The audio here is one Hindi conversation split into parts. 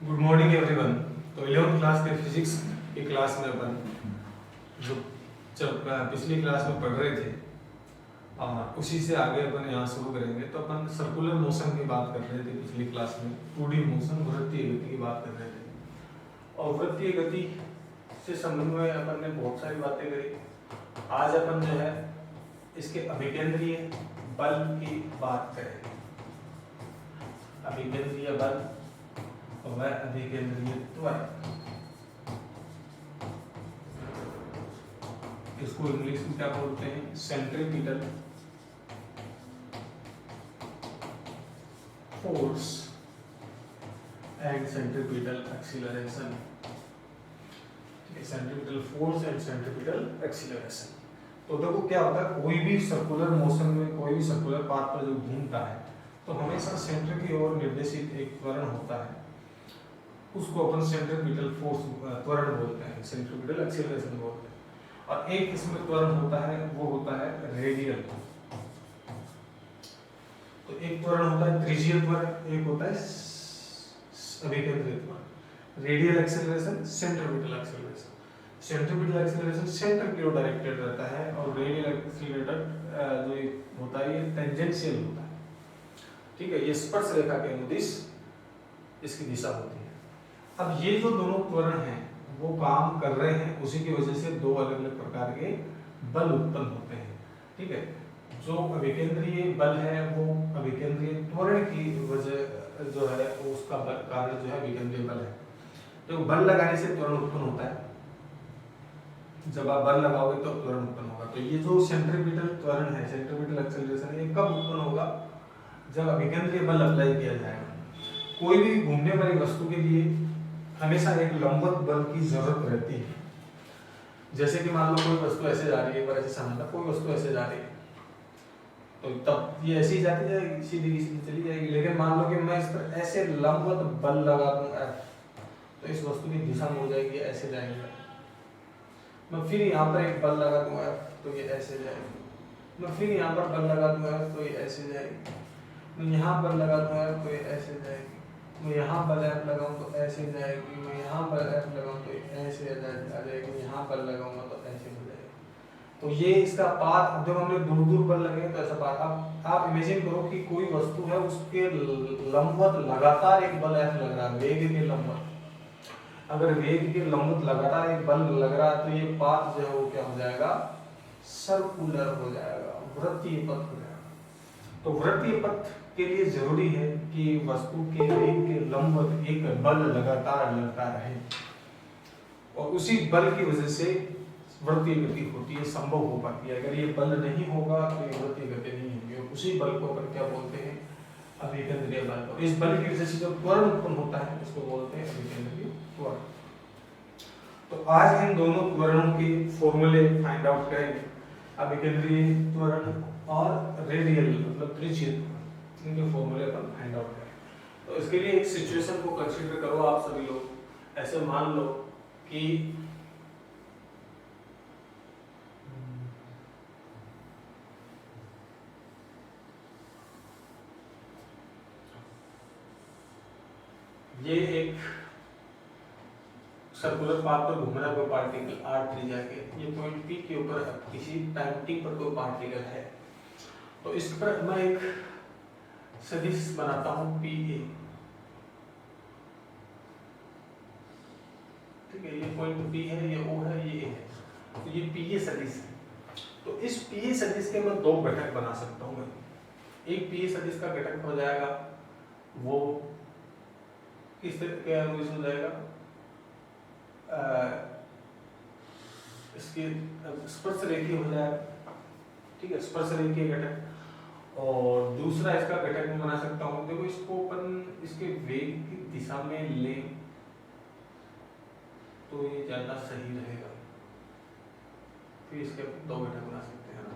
Good morning everyone. तो 11th क्लास के फिजिक्स की क्लास में अपन जो जब पिछली क्लास में पढ़ रहे थे उसी से आगे अपन यहाँ शुरू करेंगे। तो अपन सर्कुलर मोशन की बात कर रहे थे पिछली क्लास में, 2D मोशन, वृत्तीय गति की बात कर रहे थे। और वृत्तीय गति से संबंध में अपन ने बहुत सारी बातें करी। आज अपन जो है इसके अभिकेंद्रीय बल की बात करेंगे। अभिकेंद्रीय बल वह अभिकेंद्रीय त्वरण, इसको इंग्लिश में क्या बोलते हैं? Centripetal force and centripetal acceleration. Centripetal force and centripetal acceleration. तो देखो क्या होता है, कोई भी सर्कुलर मोशन में, कोई भी सर्कुलर पाथ पर जो घूमता है तो हमेशा सेंटर की ओर निर्देशित एक त्वरण होता है, उसको अपन सेंट्रीपिटल फोर्स त्वरण बोलते हैं, सेंट्रीपिटल एक्सीलरेशन बोलते हैं। और एक इसमें त्वरण होता है, वो होता है रेडियल। तो एक त्वरण होता है त्रिज्यीय त्वरण, एक होता है अभिकेंद्रीय त्वरण। Radial acceleration, centripetal acceleration. Centripetal acceleration centre की ओर डायरेक्टेड रहता है और रेडियल एक्सीलरेटर जो होता है ये टेंजेंशियल होता है। ठीक है, ये स्पर्श रेखा के अनुदिश इसकी दिशा होती है। अब ये जो दोनों त्वरण हैं वो काम कर रहे हैं, उसी की वजह से दो अलग अलग प्रकार के बल उत्पन्न होते हैं। ठीक है, जो अभिकेंद्रीय बल है वो अभिकेंद्रीय त्वरण की वजह जो है उसका कारण जो है अभिकेंद्रीय बल है। तो बल लगाने से त्वरण उत्पन्न होता है, जब आप बल लगाओगे तो त्वरण उत्पन्न होगा। तो ये जो सेंट्रीपिटल त्वरण है, सेंट्रीपिटल एक्सीलरेशन, ये कब उत्पन्न होगा? जब अभिकेंद्रीय बल अप्लाई किया जाएगा। कोई भी घूमने वाली वस्तु के लिए हमेशा एक लंबवत बल की जरूरत रहती है। जैसे कि मान लो कोई वस्तु ऐसे जा रही है, पर ऐसे समझना, कोई वस्तु ऐसे जा रही है तो तब ये ऐसी जाती जाएगी, सीधी सीधी चली जाएगी। लेकिन मान लो कि मैं इस पर ऐसे लंबवत बल लगा दूं F, तो इस वस्तु की दिशा मुड़ जाएगी, ऐसे जाएगी। मैं फिर यहाँ पर एक बल लगा दूं F, तो ये ऐसे जाएगी। मैं फिर यहाँ पर बल लगा दूं F, तो ये ऐसे जाएगी। मैं यहाँ पर लगा दूं F, तो ये ऐसे जाएगी। मैं यहाँ पर F लगाऊं तो ऐसे जाएगी। मैं यहाँ पर F लगाऊं तो ऐसे आ जाएगी। मैं यहाँ पर लगाऊंगा तो ऐसे हो जाएगी। तो ये इसका पाथ, जब हमने दूर दूर पर लगे तो ऐसा पाथ। अब आप इमेजिन करो कि कोई वस्तु है, उसके लंबवत लगातार एक बल F लग रहा है, वेग के लंबवत। अगर वेग के लंबवत लगातार एक बल लग रहा है तो ये पाथ जो है वो क्या हो जाएगा? सर्कुलर हो जाएगा, वृत्तीय पथ हो जाएगा। तो वृत्तीय पथ के लिए जरूरी है कि वस्तु के वेग के लंबवत एक बल लगातार लगता रहे, और उसी बल की वजह से वृत्तीय गति होती है, संभव हो पाती है। अगर ये बल नहीं होगा तो ये वृत्तीय गति नहीं होगी। और उसी बल को अपन क्या बोलते हैं? अभिकेंद्रीय बल। और इस बल की वजह से जो त्वरण उत्पन्न होता है उसको बोलते हैं अभिकेंद्रीय त्वरण। तो आज हम दोनों त्वरणों के फॉर्मूले फाइंड आउट करेंगे, अभिकेंद्रीय त्वरण और रेडियल मतलब त्रिज्यीय त्वरण, इनके फॉर्मूले अपन फाइंड आउट करें। तो इसके लिए एक सिचुएशन को कंसीडर करो आप सभी लोग। ऐसे मान लो कि ये एक सर्कुलर पाथ पर घूम रहा कोई पार्टिकल r त्रिज्या के, ये पॉइंट P के ऊपर किसी टाइम t पर कोई पार्टिकल है। तो इस पर मैं एक सदिश बनाता हूं PA। ठीक है, ये पॉइंट P है, ये O है, ये A है। तो ये PA सदिश है। तो इस PA सदिश के मैं दो घटक बना सकता हूं। एक PA सदिश का घटक हो जाएगा वो किस तरह के अनुदिश हो जाएगा? इसके स्पर्श रेखीय हो जाएगा। ठीक है, स्पर्श रेखीय घटक। और दूसरा इसका घटक मैं बना सकता हूँ, देखो इसको अपन इसके वेग की दिशा में ले तो ये ज्यादा सही रहेगा। फिर इसके दो घटक बना सकते हैं ना।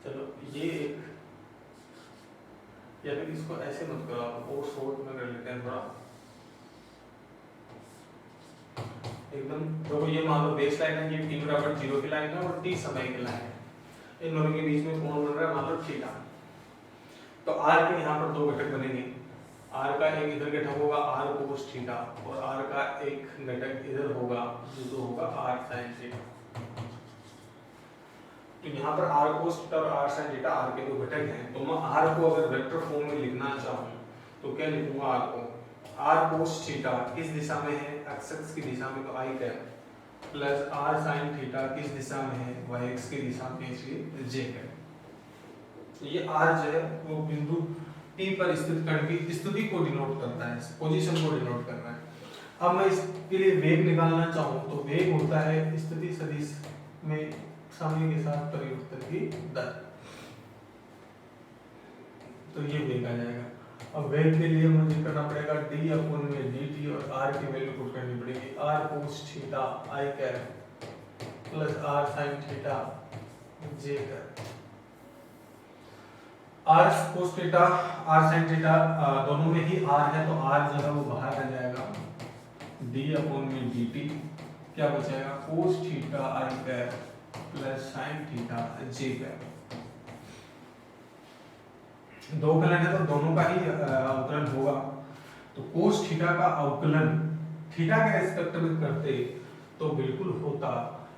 चलो ये एक, या फिर इसको ऐसे मत करो आप, और शॉर्ट में कर लेते हैं थोड़ा एकदम। तो ये मान लो बेस लाइन है, ये t बराबर 0 की लाइन है और t समय की लाइन है। इन दोनों के बीच में कोण बन रहा है मान लो थीटा। तो r के यहाँ पर दो घटक बनेंगे, आर का एक इधर घटक होगा आर कोस थीटा और आर का एक घटक इधर होगा जो होगा आर साइन थीटा। तो यहाँ पर आर कोस थीटा और आर साइन थीटा आर के दो घटक हैं। तो मैं आर को अगर वेक्टर फॉर्म में लिखना चाहूँ तो क्या लिखूंगा? आर को आर कोस थीटा किस दिशा में है? एक्स की दिशा में, तो i cap, plus r sine theta किस दिशा में है? वाई एक्स की दिशा में, इसलिए जे कैप। ये आर जो है वो बिंदु P पर स्थित कण की स्थिति को डिनोट करता है, पोजीशन को डिनोट कर रहा है। अब मैं इसके लिए वेग निकालना चाहूँ तो वेग होता है स्थिति सदिश में समय के साथ परिवर्तन की दर। तो ये वेग आ जाएगा। अब वेग के लिए मुझे करना पड़ेगा d अपॉन में dt और r की वैल्यू पुट करनी पड़ेगी। r cos theta i cap plus r sin theta j cap. r cos theta r sin theta दोनों में ही r है तो r जो है वो बाहर आ जाएगा। d अपॉन में dt क्या बचेगा? cos theta i cap plus sin theta j cap. दो अवकलन है तो दोनों का ही अवकलन होगा। तो cos थीटा का अवकलन थीटा के रेस्पेक्ट में करते तो बिल्कुल होता,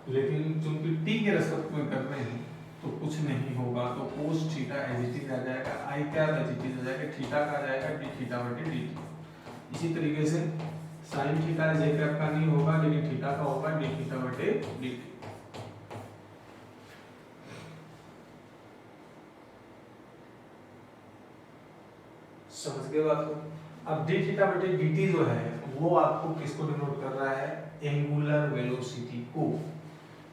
लेकिन चूंकि t के रेस्पेक्ट में कर रहे हैं तो कुछ नहीं होगा। तो cos theta as it is आ जाएगा, i cap as it is आ जाएगा, थीटा का आ जाएगा d थीटा बटे dt। इसी तरीके से sin थीटा j कैप का नहीं होगा, लेकिन थीटा का होगा d थीटा बटे dt। समझ गए बात को? अब d थीटा बटे dt जो है वो आपको किसको डिनोट कर रहा है? एंगुलर वेलोसिटी को।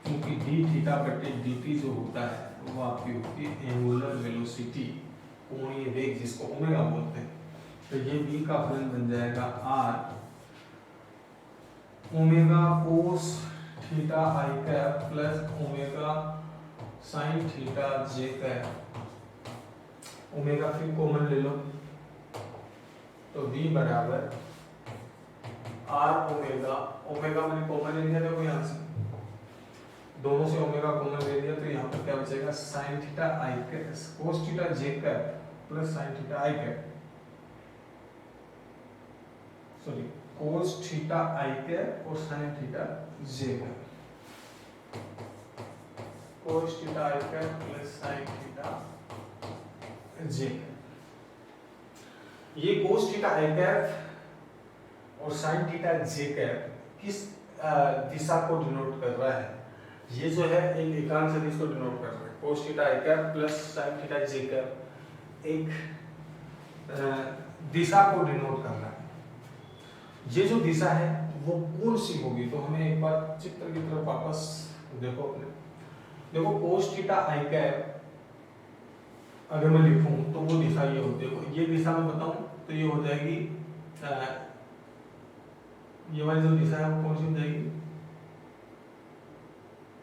क्योंकि d थीटा बटे dt जो होता है वो आपकी होती है एंगुलर वेलोसिटी, कोणीय वेग, जिसको ओमेगा बोलते हैं। तो ये v का फलन बन जाएगा r omega cos theta i cap plus omega sine theta j cap. Omega फिर कॉमन ले लो तो v बराबर r ओमेगा, ओमेगा मैंने कॉमन ले लिया, देखो यहाँ से दोनों से ओमेगा कॉमन ले लिया तो यहाँ पर क्या बचेगा? sin theta i cap cos theta j cap plus sin theta i cap, sorry cos theta i cap और sin theta j cap. cos theta i cap plus sin theta j cap. ये cos थीटा i कैप और sin थीटा j कैप किस दिशा को डिनोट कर रहा है? ये जो है एक एकांक सदिश को डिनोट कर रहा है। cos theta i cap plus sin theta j cap एक दिशा को डिनोट कर रहा है। ये जो दिशा है वो कौन सी होगी? तो हमें एक बार चित्र की तरफ वापस देखो अपने। देखो cos थीटा i कैप अगर मैं लिखूं तो वो दिशा ये होती है। ये दिशा मैं बताऊं तो ये हो जाएगी, ये वाली जो दिशा है वो कौन सी हो जाएगी?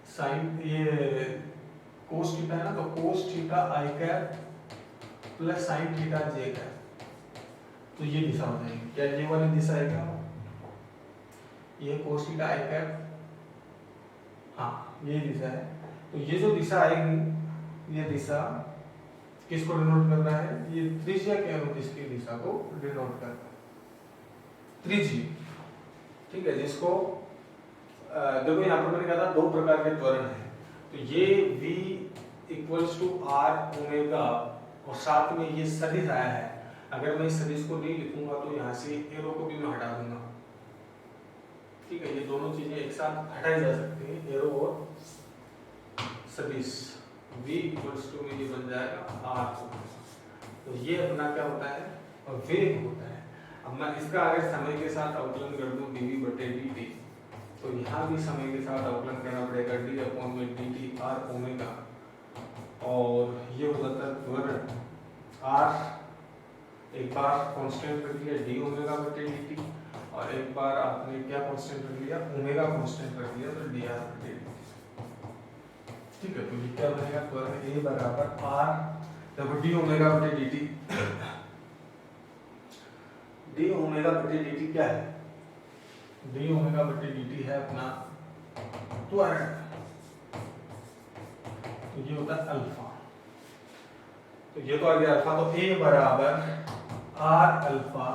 साइन, ये कोस थीटा है ना, तो कोस थीटा आई कैप प्लस साइन थीटा जे कैप, तो ये दिशा हो जाएगी। क्या ये वाली दिशा है क्या? ये कोस थीटा आई कैप, हाँ ये दिशा है। तो ये जो दिशा आएगी, ये दिशा किसको डिनोट कर रहा है? ये त्रिज्या के अनुरूप इसकी दिशा को डिनोट कर रहा है, त्रिज्या, ठीक है। जिसको देखो यहाँ पर मैंने कहा था दो प्रकार के त्वरण हैं, तो ये v equals to r omega और साथ में ये सदिश आया है। अगर मैं इस सदिश को नहीं लिखूंगा तो यहाँ से एरो को भी मैं हटा दूंगा, ठीक है। ये दोनों चीजें एक साथ हटाई जा सकती हैं, एरो और सदिश। v इक्वल्स टू में ये बन जाएगा r, तो ये अपना क्या होता है? वेग होता है। अब मैं इसका अगर समय के साथ अवकलन कर दूं dv बटे dt, तो यहाँ भी समय के साथ अवकलन करना पड़ेगा d अपॉन में dt r ओमेगा, और ये हो जाता है त्वरण r, एक बार कांस्टेंट रख लिया d ओमेगा बटे dt, और एक बार आपने क्या कांस्टेंट रख लिया? ओमेगा कांस्टेंट रख लिया, तो dr बटे dt, ठीक है। तो ये क्या बनेगा? त्वरण a बराबर r, देखो d ओमेगा बटे dt, d ओमेगा बटे dt क्या है? d ओमेगा बटे dt है अपना त्वरण, तो ये होता है अल्फा, तो ये तो आ गया अल्फा। तो a बराबर r alpha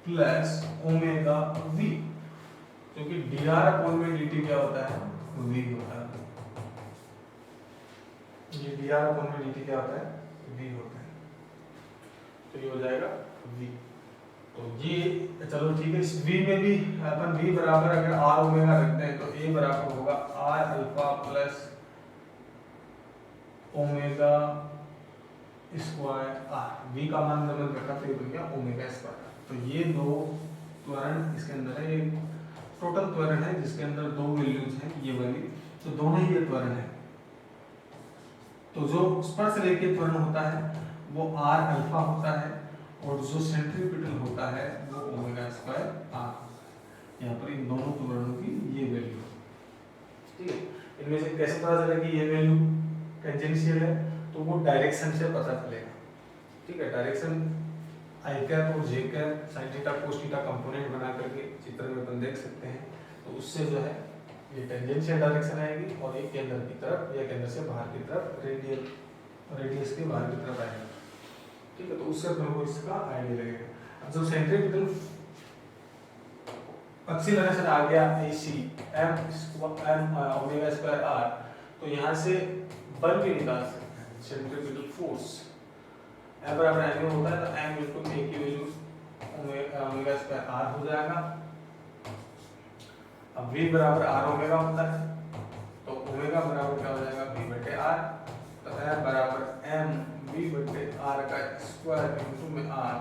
plus omega v, क्योंकि डी आर अपॉन में डी टी क्या होता है, वी होता है। ये डी आर अपॉन में डी टी क्या होता है, वी होता है। तो ये हो जाएगा वी। तो ये चलो ठीक है, इस v में भी अपन v बराबर अगर r ओमेगा रखते हैं तो a बराबर होगा r alpha plus omega square r। v का मान जब रखा तो ये बन गया ओमेगा स्क्वायर। तो ये दो त्वरण इसके अंदर है, एक टोटल त्वरण है जिसके अंदर दो वैल्यूज हैं ये वाली, तो दोनों ही ये त्वरण है। तो जो स्पर्श रेखीय त्वरण होता है वो r अल्फा होता है और जो सेंट्रीपिटल होता है वो ओमेगा स्क्वायर r। यहाँ पर इन दोनों त्वरणों की ये वैल्यू, ठीक है। इनमें से कैसे पता चलेगा कि ये वैल्यू टेंजेंशियल है, तो वो डायरेक्शन से पता चलेगा, ठीक है। डायरेक्शन आई कैप और j cap sine theta cos theta component बना करके चित्र में अपन देख सकते हैं। तो उससे जो है ये टेंजेंशियल डायरेक्शन आएगी और ये केंद्र की तरफ या केंद्र से बाहर की तरफ रेडियस के बाहर की तरफ आएगा, ठीक है। तो उससे अपन को इसका आइडिया लगेगा। अब जब सेंट्रीपिटल एक्सीलरेशन आ गया AC m omega square r, तो यहाँ से बल भी निकाल सकते हैं, सेंट्रीपिटल फोर्स m बराबर m होता है, तो m इनटू a की वैल्यू ओमेगा स्क्वायर r हो जाएगा। अब v बराबर r ओमेगा होता है, तो ओमेगा बराबर क्या हो जाएगा, v बटे r। तो m बराबर m v बटे r का स्क्वायर इनटू में r,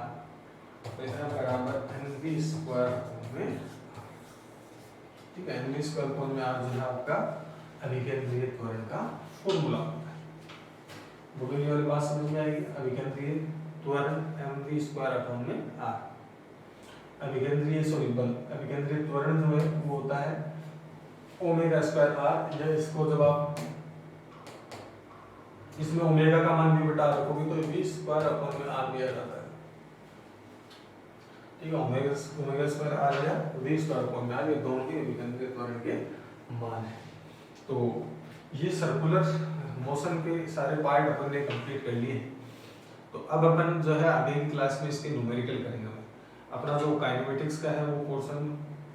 तो m बराबर mv स्क्वायर में, ठीक है। mv स्क्वायर कोण में r जो है आपका अभिकेंद्रीय त्वरण का फॉर्मूला होता है। बुकिंग वाली बात समझ में आएगी। अभिकेंद्रीय त्वरण mv स्क्वायर अपॉन में r। अभिकेंद्रीय बल, अभिकेंद्रीय त्वरण जो है वो होता है ओमेगा स्क्वायर r। या इसको जब आप इसमें ओमेगा का मान भी बटा रखोगे तो v स्क्वायर अपॉन में r दिया जाता है, ठीक है। ओमेगा स्क्वायर r या v स्क्वायर अपॉन में r, ये दोनों ही अभिकेंद्रीय त्वरण के मान है। तो ये सर्कुलर मोशन के सारे पार्ट अपन ने कंप्लीट कर लिए। तो अब अपन जो है आगे की क्लास में इसके न्यूमेरिकल करेंगे। अपना जो काइनेमेटिक्स का है वो पोर्शन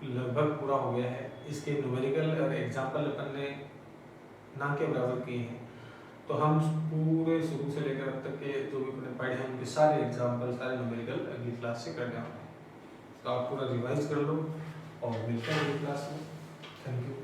लगभग पूरा हो गया है। इसके न्यूमेरिकल और एग्जांपल अपन ने ना के बराबर किए हैं। तो हम पूरे शुरू से लेकर अब तक के जो भी अपने पढ़े हैं उनके सारे एग्जांपल, सारे न्यूमेरिकल अगली क्लास से करने वाले हैं। तो आप पूरा रिवाइज कर लो और मिलते हैं अगली क्लास में। Thank you.